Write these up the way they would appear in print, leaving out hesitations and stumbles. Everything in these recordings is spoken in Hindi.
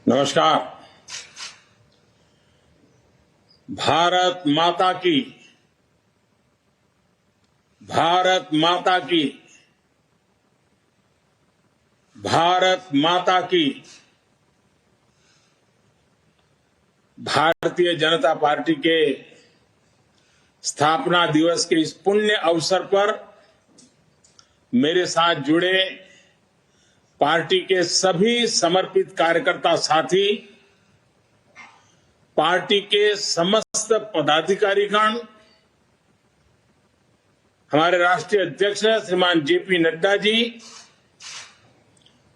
नमस्कार। भारत माता की, भारत माता की, भारत माता की। भारतीय जनता पार्टी के स्थापना दिवस के इस पुण्य अवसर पर मेरे साथ जुड़े पार्टी के सभी समर्पित कार्यकर्ता साथी, पार्टी के समस्त पदाधिकारीगण, हमारे राष्ट्रीय अध्यक्ष श्रीमान जेपी नड्डा जी,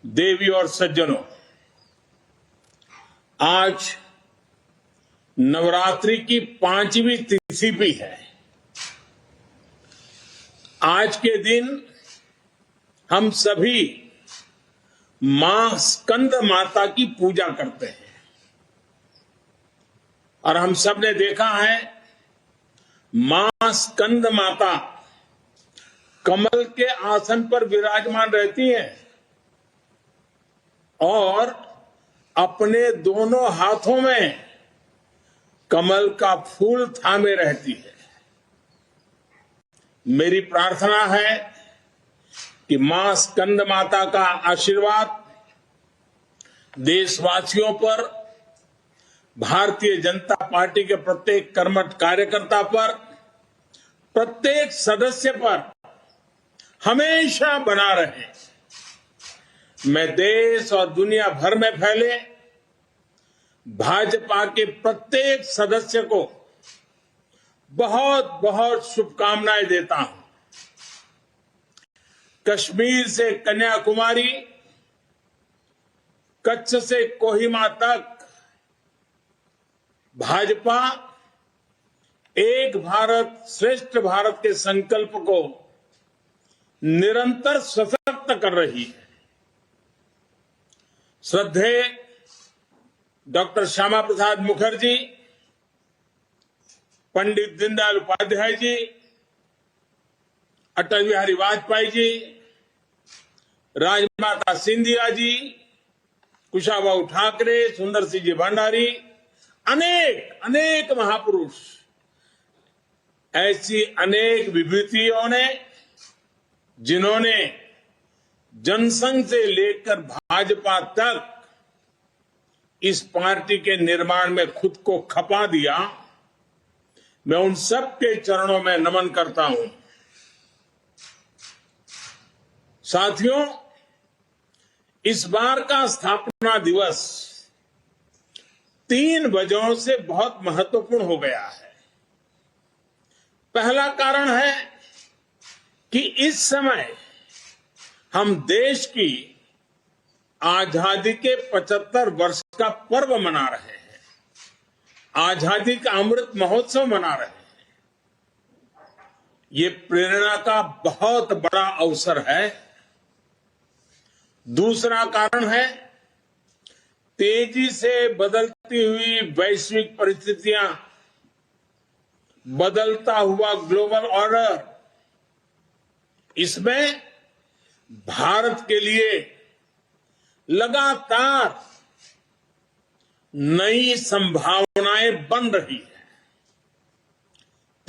देवी और सज्जनों, आज नवरात्रि की 5वीं तिथि भी है। आज के दिन हम सभी मां स्कंद माता की पूजा करते हैं और हम सब ने देखा है मां स्कंद माता कमल के आसन पर विराजमान रहती हैं और अपने दोनों हाथों में कमल का फूल थामे रहती है। मेरी प्रार्थना है कि मां स्कंद माता का आशीर्वाद देशवासियों पर, भारतीय जनता पार्टी के प्रत्येक कर्मठ कार्यकर्ता पर, प्रत्येक सदस्य पर हमेशा बना रहे। मैं देश और दुनिया भर में फैले भाजपा के प्रत्येक सदस्य को बहुत बहुत शुभकामनाएं देता हूं। कश्मीर से कन्याकुमारी, कच्छ से कोहिमा तक भाजपा एक भारत श्रेष्ठ भारत के संकल्प को निरंतर सशक्त कर रही है। श्रद्धेय डॉक्टर श्यामा प्रसाद मुखर्जी, पंडित दीनदयाल उपाध्याय जी, अटल बिहारी वाजपेयी जी, राजमाता सिंधिया जी, कुशाभाऊ ठाकरे, सुंदर सिंह जी भंडारी, अनेक अनेक महापुरुष, ऐसी अनेक विभूतियों ने जिन्होंने जनसंघ से लेकर भाजपा तक इस पार्टी के निर्माण में खुद को खपा दिया, मैं उन सब के चरणों में नमन करता हूं। साथियों, इस बार का स्थापना दिवस 3 वजहों से बहुत महत्वपूर्ण हो गया है। पहला कारण है कि इस समय हम देश की आजादी के 75 वर्ष का पर्व मना रहे हैं, आजादी का अमृत महोत्सव मना रहे हैं। ये प्रेरणा का बहुत बड़ा अवसर है। दूसरा कारण है तेजी से बदलती हुई वैश्विक परिस्थितियां, बदलता हुआ ग्लोबल ऑर्डर, इसमें भारत के लिए लगातार नई संभावनाएं बन रही है।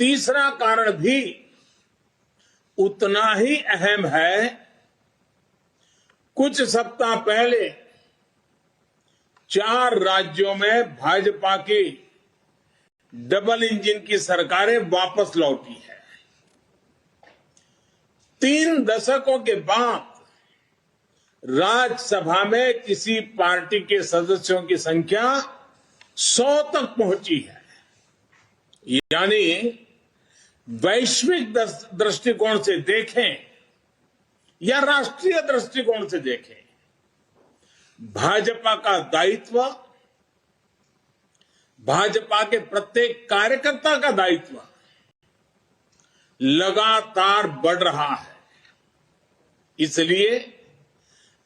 तीसरा कारण भी उतना ही अहम है। कुछ सप्ताह पहले 4 राज्यों में भाजपा की डबल इंजन की सरकारें वापस लौटी है। 3 दशकों के बाद राज्यसभा में किसी पार्टी के सदस्यों की संख्या 100 तक पहुंची है। यानी वैश्विक दृष्टिकोण से देखें या राष्ट्रीय दृष्टिकोण से देखें, भाजपा का दायित्व, भाजपा के प्रत्येक कार्यकर्ता का दायित्व लगातार बढ़ रहा है। इसलिए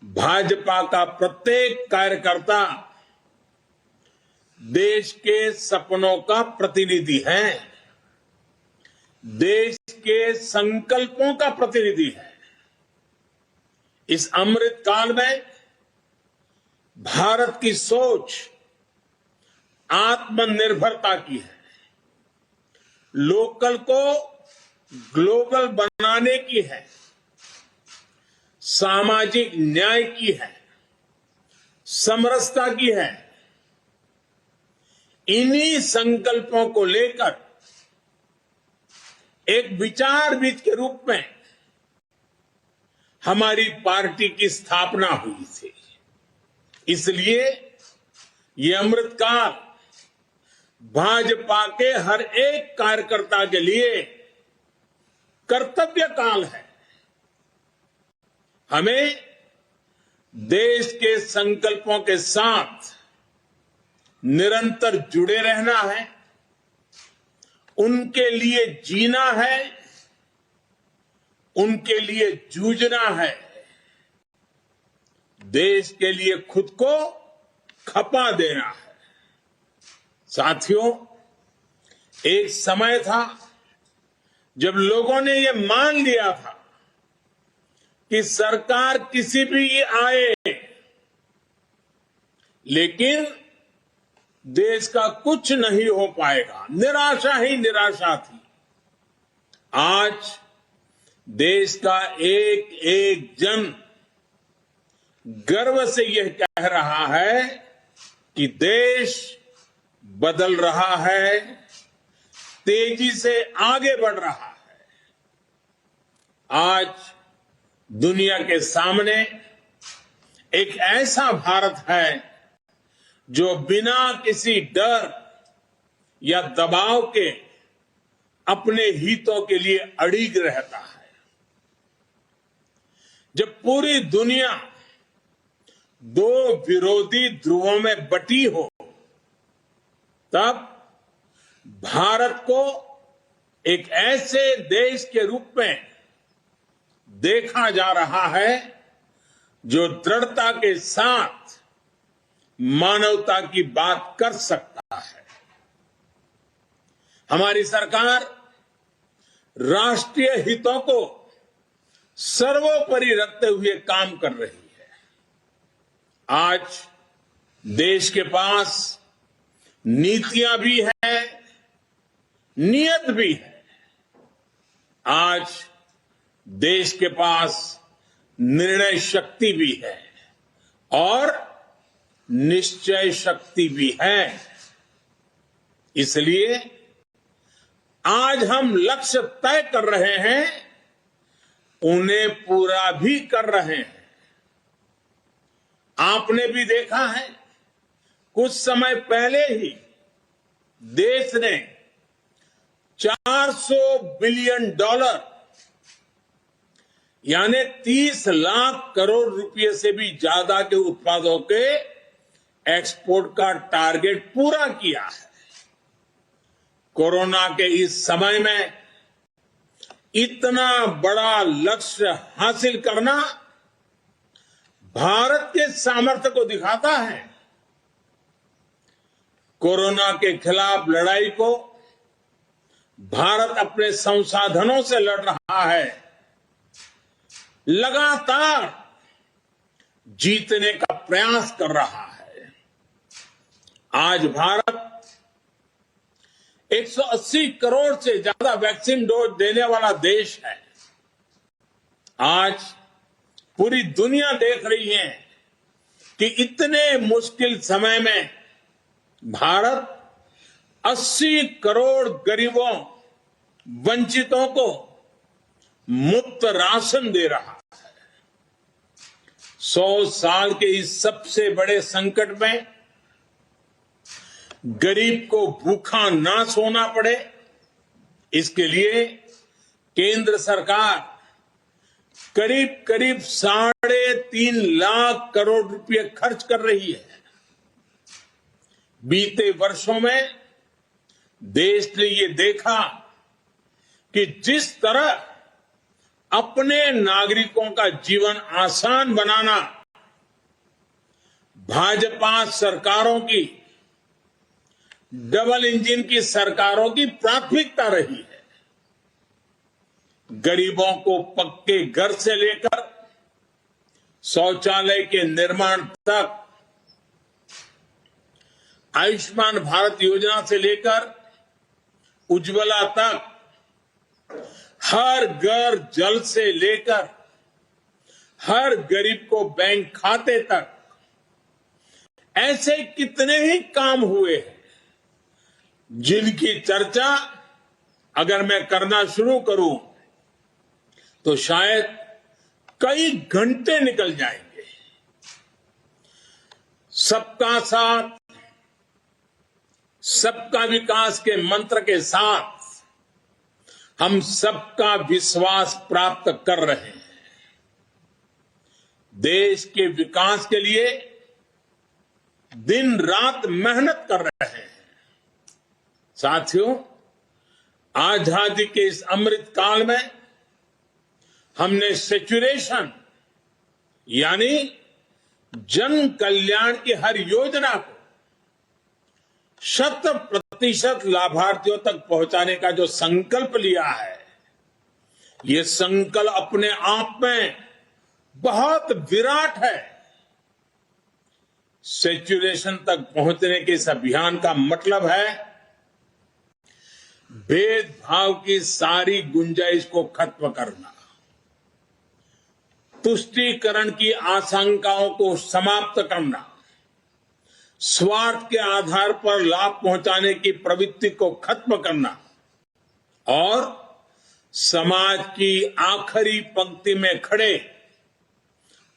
भाजपा का प्रत्येक कार्यकर्ता देश के सपनों का प्रतिनिधि है, देश के संकल्पों का प्रतिनिधि है। इस अमृत काल में भारत की सोच आत्मनिर्भरता की है, लोकल को ग्लोबल बनाने की है, सामाजिक न्याय की है, समरसता की है। इन्हीं संकल्पों को लेकर एक विचार बीज के रूप में हमारी पार्टी की स्थापना हुई थी। इसलिए ये अमृतकाल भाजपा के हर एक कार्यकर्ता के लिए कर्तव्य काल है। हमें देश के संकल्पों के साथ निरंतर जुड़े रहना है, उनके लिए जीना है, उनके लिए जूझना है, देश के लिए खुद को खपा देना है। साथियों, एक समय था जब लोगों ने यह मान लिया था कि सरकार किसी भी आए, लेकिन देश का कुछ नहीं हो पाएगा, निराशा ही निराशा थी। आज देश का एक एक जन गर्व से यह कह रहा है कि देश बदल रहा है, तेजी से आगे बढ़ रहा है। आज दुनिया के सामने एक ऐसा भारत है जो बिना किसी डर या दबाव के अपने हितों के लिए अड़िग रहता है। जब पूरी दुनिया दो विरोधी ध्रुवों में बटी हो, तब भारत को एक ऐसे देश के रूप में देखा जा रहा है जो दृढ़ता के साथ मानवता की बात कर सकता है। हमारी सरकार राष्ट्रीय हितों को सर्वोपरि रखते हुए काम कर रही है। आज देश के पास नीतियां भी है, नियत भी है। आज देश के पास निर्णय शक्ति भी है और निश्चय शक्ति भी है। इसलिए आज हम लक्ष्य तय कर रहे हैं, उन्हें पूरा भी कर रहे हैं। आपने भी देखा है, कुछ समय पहले ही देश ने $400 बिलियन यानी 30 लाख करोड़ रुपए से भी ज्यादा के उत्पादों के एक्सपोर्ट का टारगेट पूरा किया है। कोरोना के इस समय में इतना बड़ा लक्ष्य हासिल करना भारत के सामर्थ्य को दिखाता है। कोरोना के खिलाफ लड़ाई को भारत अपने संसाधनों से लड़ रहा है, लगातार जीतने का प्रयास कर रहा है। आज भारत 180 करोड़ से ज्यादा वैक्सीन डोज देने वाला देश है। आज पूरी दुनिया देख रही है कि इतने मुश्किल समय में भारत 80 करोड़ गरीबों, वंचितों को मुफ्त राशन दे रहा है। 100 साल के इस सबसे बड़े संकट में गरीब को भूखा ना सोना पड़े, इसके लिए केंद्र सरकार करीब करीब 3.5 लाख करोड़ रुपए खर्च कर रही है। बीते वर्षों में देश ने ये देखा कि जिस तरह अपने नागरिकों का जीवन आसान बनाना भाजपा सरकारों की, डबल इंजन की सरकारों की प्राथमिकता रही है। गरीबों को पक्के घर से लेकर शौचालय के निर्माण तक आयुष्मान भारत योजना से लेकर उज्ज्वला तक, हर घर जल से लेकर हर गरीब को बैंक खाते तक, ऐसे कितने ही काम हुए हैं जिनकी चर्चा अगर मैं करना शुरू करूं तो शायद कई घंटे निकल जाएंगे। सबका साथ, सबका विकास के मंत्र के साथ हम सबका विश्वास प्राप्त कर रहे हैं। देश के विकास के लिए दिन रात मेहनत कर रहे हैं। साथियों, आजादी के इस अमृत काल में हमने सेचुरेशन यानी जन कल्याण की हर योजना को 100% लाभार्थियों तक पहुंचाने का जो संकल्प लिया है, ये संकल्प अपने आप में बहुत विराट है। सेचुरेशन तक पहुंचने के इस अभियान का मतलब है भेदभाव की सारी गुंजाइश को खत्म करना, तुष्टीकरण की आशंकाओं को समाप्त करना, स्वार्थ के आधार पर लाभ पहुंचाने की प्रवृत्ति को खत्म करना और समाज की आखिरी पंक्ति में खड़े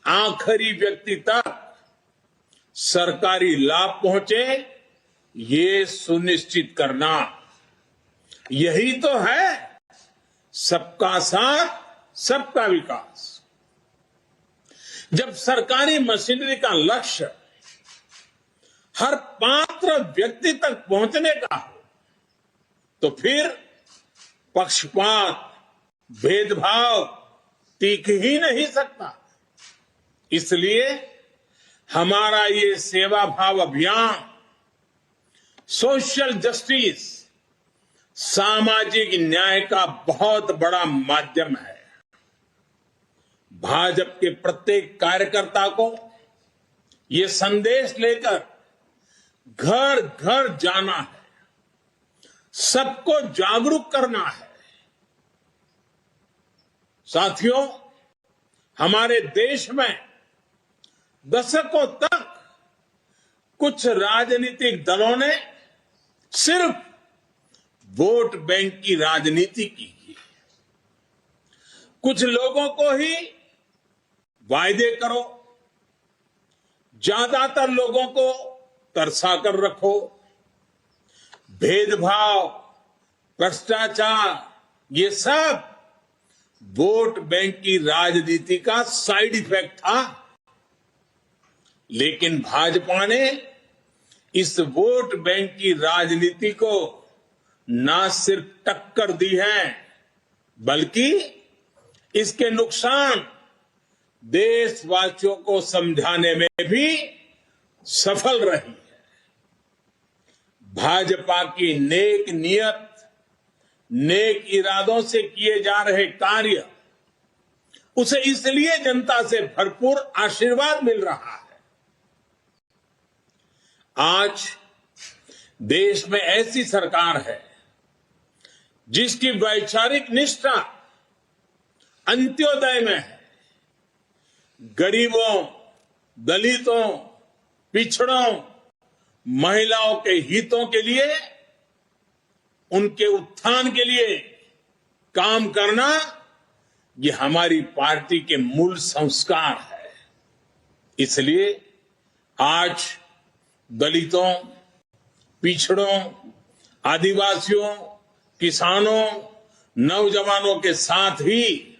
आखिरी व्यक्ति तक सरकारी लाभ पहुंचे, ये सुनिश्चित करना। यही तो है सबका साथ, सबका विकास। जब सरकारी मशीनरी का लक्ष्य हर पात्र व्यक्ति तक पहुंचने का हो तो फिर पक्षपात, भेदभाव टिक ही नहीं सकता। इसलिए हमारा ये सेवा भाव अभियान सोशल जस्टिस, सामाजिक न्याय का बहुत बड़ा माध्यम है। भाजपा के प्रत्येक कार्यकर्ता को ये संदेश लेकर घर घर जाना है, सबको जागरूक करना है। साथियों, हमारे देश में दशकों तक कुछ राजनीतिक दलों ने सिर्फ वोट बैंक की राजनीति की। कुछ लोगों को ही वायदे करो, ज्यादातर लोगों को तरसा कर रखो। भेदभाव, भ्रष्टाचार, ये सब वोट बैंक की राजनीति का साइड इफेक्ट था। लेकिन भाजपा ने इस वोट बैंक की राजनीति को न सिर्फ टक्कर दी है, बल्कि इसके नुकसान देशवासियों को समझाने में भी सफल रही है। भाजपा की नेक नियत, नेक इरादों से किए जा रहे कार्य, उसे इसलिए जनता से भरपूर आशीर्वाद मिल रहा है। आज देश में ऐसी सरकार है जिसकी वैचारिक निष्ठा अंत्योदय में है। गरीबों, दलितों, पिछड़ों, महिलाओं के हितों के लिए, उनके उत्थान के लिए काम करना, ये हमारी पार्टी के मूल संस्कार है। इसलिए आज दलितों, पिछड़ों, आदिवासियों, किसानों, नौजवानों के साथ ही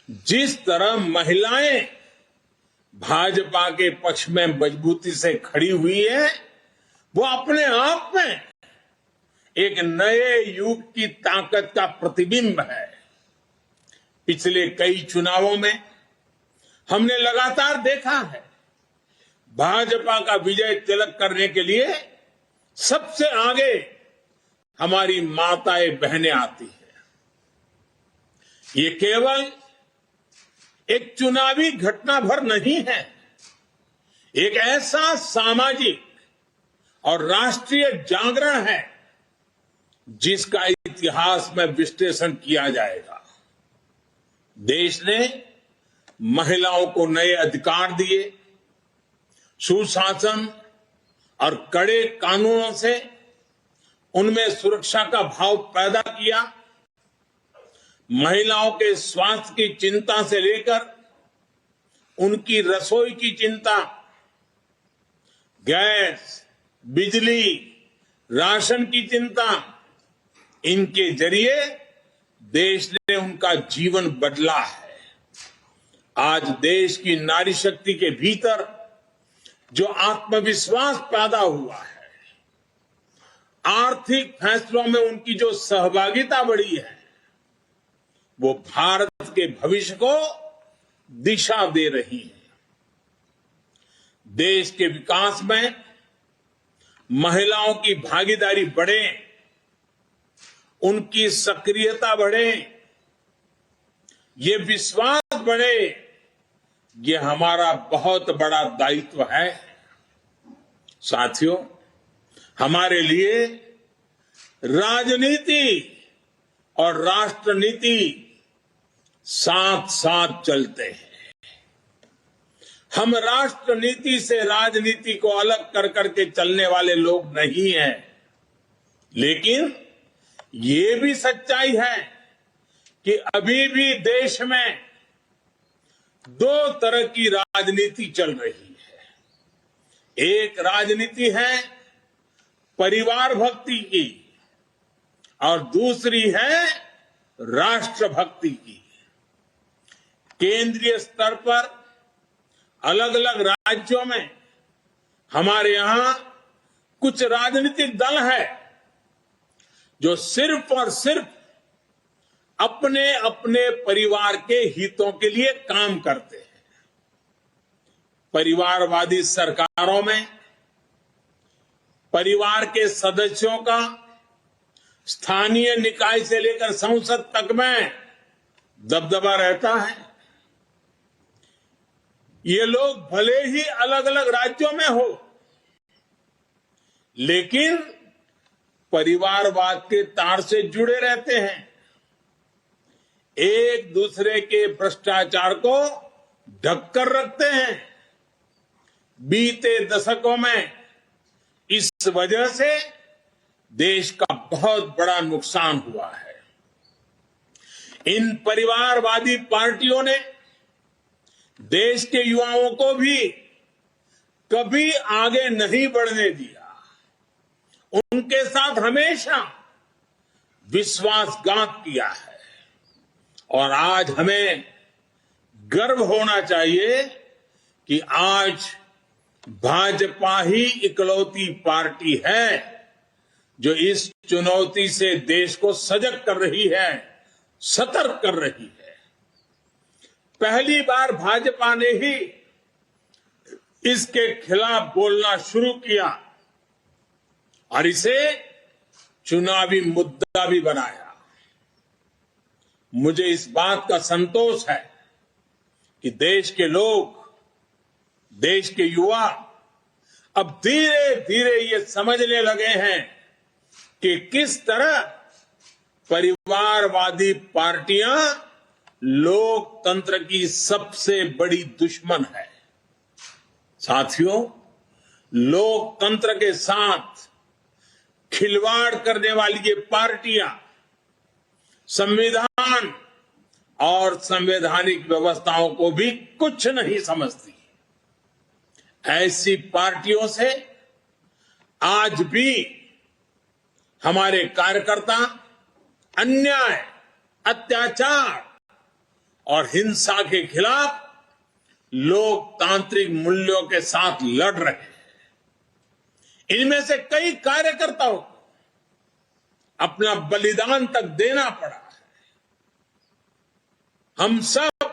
जिस तरह महिलाएं भाजपा के पक्ष में मजबूती से खड़ी हुई है, वो अपने आप में एक नए युग की ताकत का प्रतिबिंब है। पिछले कई चुनावों में हमने लगातार देखा है, भाजपा का विजय तिलक करने के लिए सबसे आगे हमारी माताएं बहनें आती हैं। ये केवल एक चुनावी घटना भर नहीं है, एक ऐसा सामाजिक और राष्ट्रीय जागरण है जिसका इतिहास में विश्लेषण किया जाएगा। देश ने महिलाओं को नए अधिकार दिए, सुशासन और कड़े कानूनों से उनमें सुरक्षा का भाव पैदा किया। महिलाओं के स्वास्थ्य की चिंता से लेकर उनकी रसोई की चिंता, गैस, बिजली, राशन की चिंता, इनके जरिए देश ने उनका जीवन बदला है। आज देश की नारी शक्ति के भीतर जो आत्मविश्वास पैदा हुआ है, आर्थिक फैसलों में उनकी जो सहभागिता बढ़ी है, वो भारत के भविष्य को दिशा दे रही है। देश के विकास में महिलाओं की भागीदारी बढ़े, उनकी सक्रियता बढ़े, ये विश्वास बढ़े, ये हमारा बहुत बड़ा दायित्व है। साथियों, हमारे लिए राजनीति और राष्ट्रनीति साथ साथ चलते हैं। हम राष्ट्रनीति से राजनीति को अलग कर करके चलने वाले लोग नहीं हैं, लेकिन ये भी सच्चाई है कि अभी भी देश में दो तरह की राजनीति चल रही है। एक राजनीति है परिवार भक्ति की और दूसरी है राष्ट्र भक्ति की। केंद्रीय स्तर पर अलग अलग राज्यों में हमारे यहां कुछ राजनीतिक दल है जो सिर्फ और सिर्फ अपने अपने परिवार के हितों के लिए काम करते हैं। परिवारवादी सरकारों में परिवार के सदस्यों का स्थानीय निकाय से लेकर संसद तक में दबदबा रहता है। ये लोग भले ही अलग अलग राज्यों में हो, लेकिन परिवारवाद के तार से जुड़े रहते हैं। एक दूसरे के भ्रष्टाचार को ढककर रखते हैं। बीते दशकों में इस वजह से देश का बहुत बड़ा नुकसान हुआ है। इन परिवारवादी पार्टियों ने देश के युवाओं को भी कभी आगे नहीं बढ़ने दिया। उनके साथ हमेशा विश्वासघात किया है। और आज हमें गर्व होना चाहिए कि आज भाजपा ही इकलौती पार्टी है जो इस चुनौती से देश को सजग कर रही है, सतर्क कर रही है। पहली बार भाजपा ने ही इसके खिलाफ बोलना शुरू किया और इसे चुनावी मुद्दा भी बनाया। मुझे इस बात का संतोष है कि देश के लोग, देश के युवा अब धीरे धीरे ये समझने लगे हैं कि किस तरह परिवारवादी पार्टियां लोकतंत्र की सबसे बड़ी दुश्मन है। साथियों, लोकतंत्र के साथ खिलवाड़ करने वाली ये पार्टियां संविधान और संवैधानिक व्यवस्थाओं को भी कुछ नहीं समझती। ऐसी पार्टियों से आज भी हमारे कार्यकर्ता अन्याय, अत्याचार और हिंसा के खिलाफ लोकतांत्रिक मूल्यों के साथ लड़ रहे हैं। इनमें से कई कार्यकर्ताओं को अपना बलिदान तक देना पड़ा है। हम सब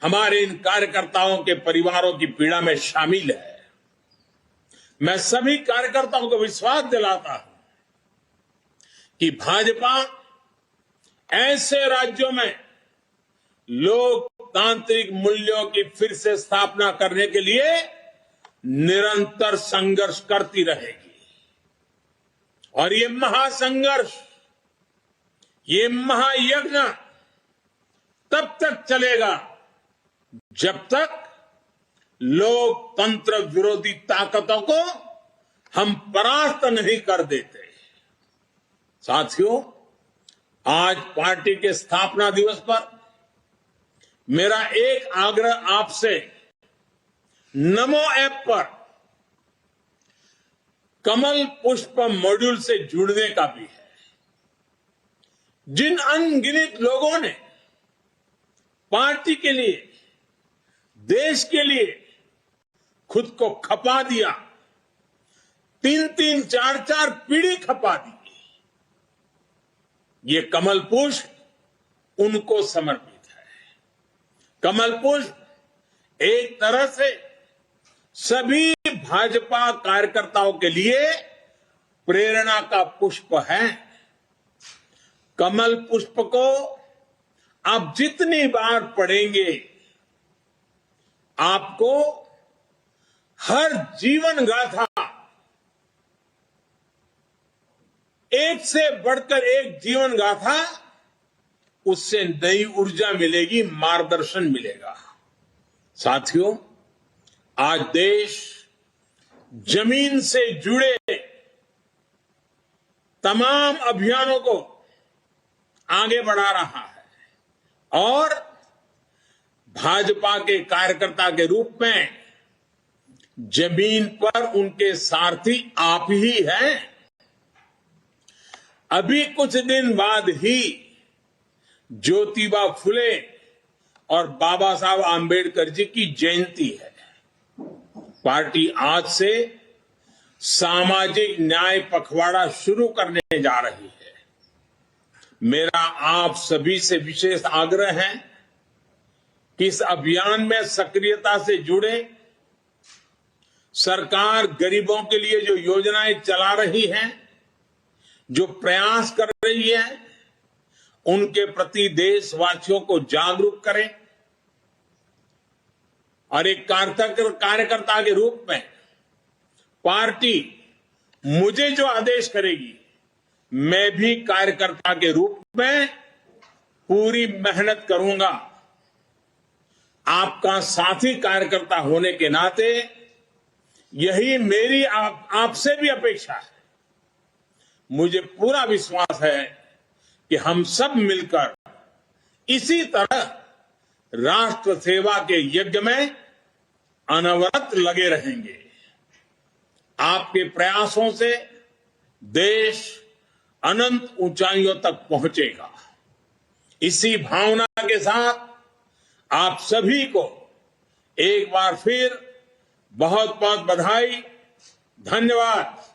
हमारे इन कार्यकर्ताओं के परिवारों की पीड़ा में शामिल है। मैं सभी कार्यकर्ताओं को विश्वास दिलाता हूं कि भाजपा ऐसे राज्यों में लोकतांत्रिक मूल्यों की फिर से स्थापना करने के लिए निरंतर संघर्ष करती रहेगी। और ये महासंघर्ष, ये महायज्ञ तब तक चलेगा जब तक लोकतंत्र विरोधी ताकतों को हम परास्त नहीं कर देते। साथियों, आज पार्टी के स्थापना दिवस पर मेरा एक आग्रह आपसे नमो ऐप पर कमल पुष्प मॉड्यूल से जुड़ने का भी है। जिन अनगिनत लोगों ने पार्टी के लिए, देश के लिए खुद को खपा दिया, 3-3, 4-4 पीढ़ी खपा दी, ये कमल पुष्प उनको समर्पित है। कमल पुष्प एक तरह से सभी भाजपा कार्यकर्ताओं के लिए प्रेरणा का पुष्प है। कमल पुष्प को आप जितनी बार पढ़ेंगे, आपको हर जीवन गाथा, एक से बढ़कर एक जीवन गाथा, उससे नई ऊर्जा मिलेगी, मार्गदर्शन मिलेगा। साथियों, आज देश जमीन से जुड़े तमाम अभियानों को आगे बढ़ा रहा है और भाजपा के कार्यकर्ता के रूप में जमीन पर उनके सारथी आप ही हैं। अभी कुछ दिन बाद ही ज्योतिबा फुले और बाबा साहब आंबेडकर जी की जयंती है। पार्टी आज से सामाजिक न्याय पखवाड़ा शुरू करने जा रही है। मेरा आप सभी से विशेष आग्रह है कि इस अभियान में सक्रियता से जुड़े। सरकार गरीबों के लिए जो योजनाएं चला रही है, जो प्रयास कर रही है, उनके प्रति देशवासियों को जागरूक करें और एक कार्यकर्ता के रूप में पार्टी मुझे जो आदेश करेगी, मैं भी कार्यकर्ता के रूप में पूरी मेहनत करूंगा। आपका साथी कार्यकर्ता होने के नाते यही मेरी आपसे भी अपेक्षा है। मुझे पूरा विश्वास है कि हम सब मिलकर इसी तरह राष्ट्र सेवा के यज्ञ में अनवरत लगे रहेंगे। आपके प्रयासों से देश अनंत ऊंचाइयों तक पहुंचेगा। इसी भावना के साथ आप सभी को एक बार फिर बहुत बहुत बधाई, धन्यवाद।